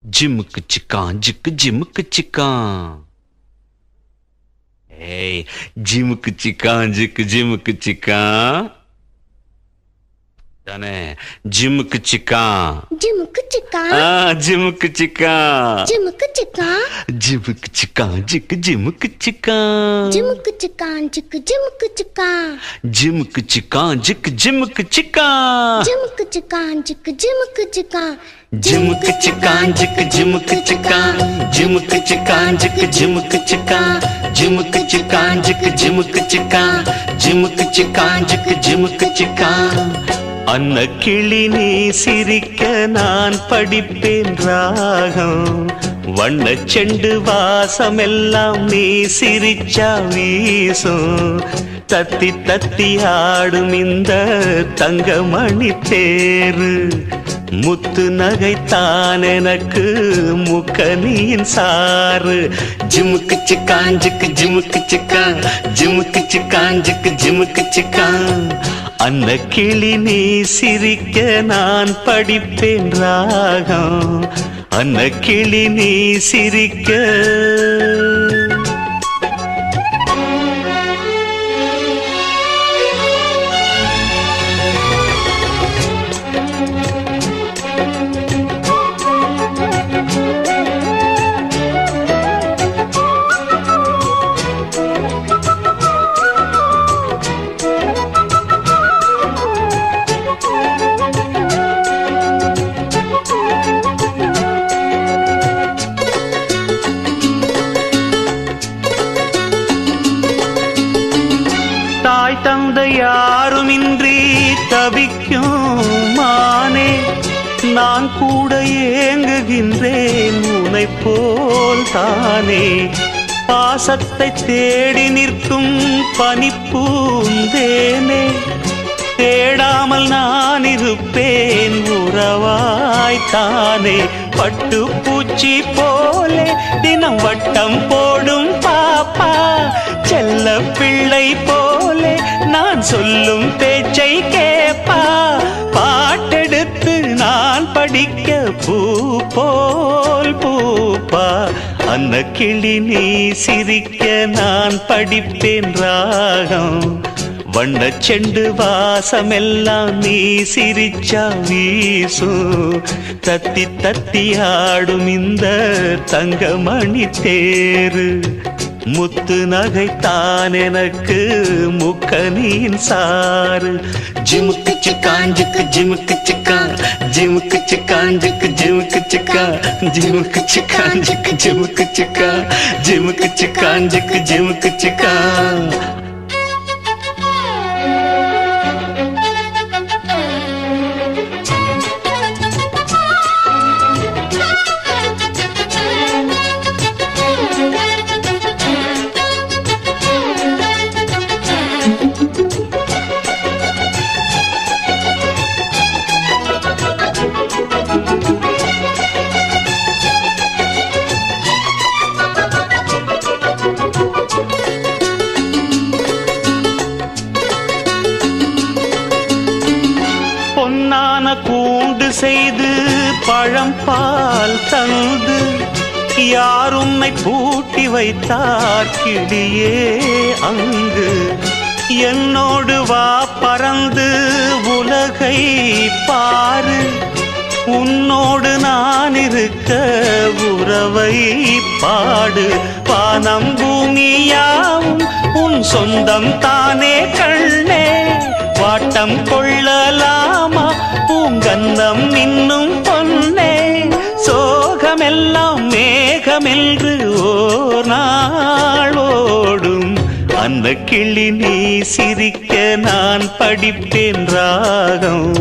ஜிமுக்கு சிக்கான் ஜிக்கு ஜிமுக்கு சிக்கான். ஏய் ஜிமுக்கு சிக்கான் ஜிக்கு ஜிமுக்கு சிக்கான் தானே. ஜிமுக்கு சிக்கான் ஜிமுக்கு சிக்கா ஜிமுக்கு சிக்கான் ஜிமுக்கு சிக்கா ஜிமுக்கு சிக்கான் ஜிக்கு ஜிமுக்கு சிக்கான் ஜிமுக்கு சிக்கான் ஜிக்கு ஜிமுக்கு சிக்கா ஜிமுக்கு சிக்கான் ஜிக்கு ஜிமுக்கு சிக்கான் ஜிமுக்கு சிக்கான் ஜிக்கு ஜிமுக்கு சிக்கா ஜிமுக்கு சிக்கான் ஜிக்கு ஜிமுக்கு சிக்கான் ஜிமுக்கு சிக்கான் ஜிக்கு ஜிமுக்கு சிக்கான் ஜிமுக்கு சிக்கான் ஜிக்கு ஜிமுக்கு சிக்கான் ஜிமுக்கு சிக்கான் ஜிக்கு ஜிமுக்கு சிக்கான். அன்ன கிளி நீ சிரிக்க நான் படிப்பேன் ராகம். வண்ண செண்டு வாசமெல்லாம் நீ சிரிச்சா வீசும். தத்தி தத்தி ஆடும் இந்த தங்கமணி தேரு. முத்து நகைத்தான் எனக்கு முக்கனியின் சாறு. ஜிமுக்கு சிக்கான் ஜிக்கு ஜிமுக்கு சிக்கான் ஜிமுக்கு சிக்கான் ஜிக்கு ஜிமுக்கு சிக்கான். அன்ன கிளி நீ சிரிக்க நான் படிப்பேன் ராகம். அன்ன கிளி நீ சிரிக்க. தாய் தந்தை யாருமின்றி தவிக்கும் மானே. நான் கூட ஏங்குகின்றேன் உன்னை போல் தானே. பாசத்தை தேடி நிற்கும் பனிப்பூந்தேனே. தேடாமல் நான் இருப்பேன் உறவாய்த்தானே. பட்டு பூச்சி போலே தினம் வட்டம் போடும் பாப்பா. செல்ல பிள்ளை போலே நான் சொல்லும் பேச்சை கேப்பா. பாட்டெடுத்து நான் படிக்க பூ போல் பூப்பா. அன்ன கிளி நீ சிரிக்க நான் படிப்பேன் ராகம். வண்ண செண்டு வாசமெல்லாம் நீ சிரிச்சா வீசும். தத்தி தத்தி ஆடும் இந்த தங்கமணி தேரு. முத்து நகைத்தான் எனக்கு முக்கனியின் சாறு. ஜிமுக்கு சிக்கான் ஜிக்கு ஜிமுக்கு சிக்கான் ஜிமுக்கு சிக்கான் ஜிக்கு ஜிமுக்கு சிக்கான் ஜிமுக்கு சிக்கான் ஜிக்கு ஜிமுக்கு சிக்கான் ஜிமுக்கு சிக்கான் ஜிக்கு ஜிமுக்கு சிக்கான். பொன்னான கூண்டு செய்து பழம் பால் தந்து யார் உன்னை பூட்டி வைத்தார் கிளியே அங்கு. என்னோடு வா பறந்து உலகை பாரு. உன்னோடு நான் இருக்க உறவை பாடு. வானம் பூமியாவும் உன் சொந்தம் தானே கண்ணே. வாட்டம் கொள்ளலாமா பூங்கந்தம் இன்னும் பொன்னே. சோகமெல்லாம் மேகமென்று ஓர் நாள் ஓடும். அந்த கிளி நீ சிரிக்க நான் படிப்பேன் ராகம்.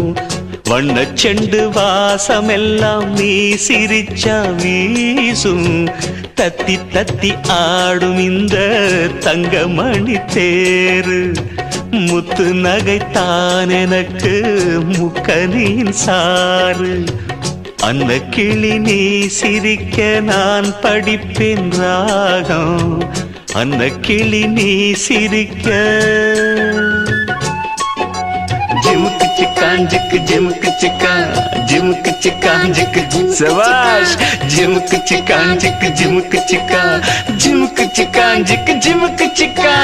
வண்ண செண்டு வாசமெல்லாம் நீ சிரிச்சா வீசும். தத்தி தத்தி ஆடும் இந்த தங்கமணி தேரு. முத்து நகைத்தான் எனக்கு முக்கனியின் சாறு. அந்த கிளி நீ சிரிக்க நான் படிப்பேன் ராகம். அந்த கிளி நீ சிரிக்க. ஜிமுக்கு चिका जिक जिमक चिका जिमक चिका जिक सवाश जिमक चिका जिक जिमक चिका जिमक चिका जिक जिमक चिका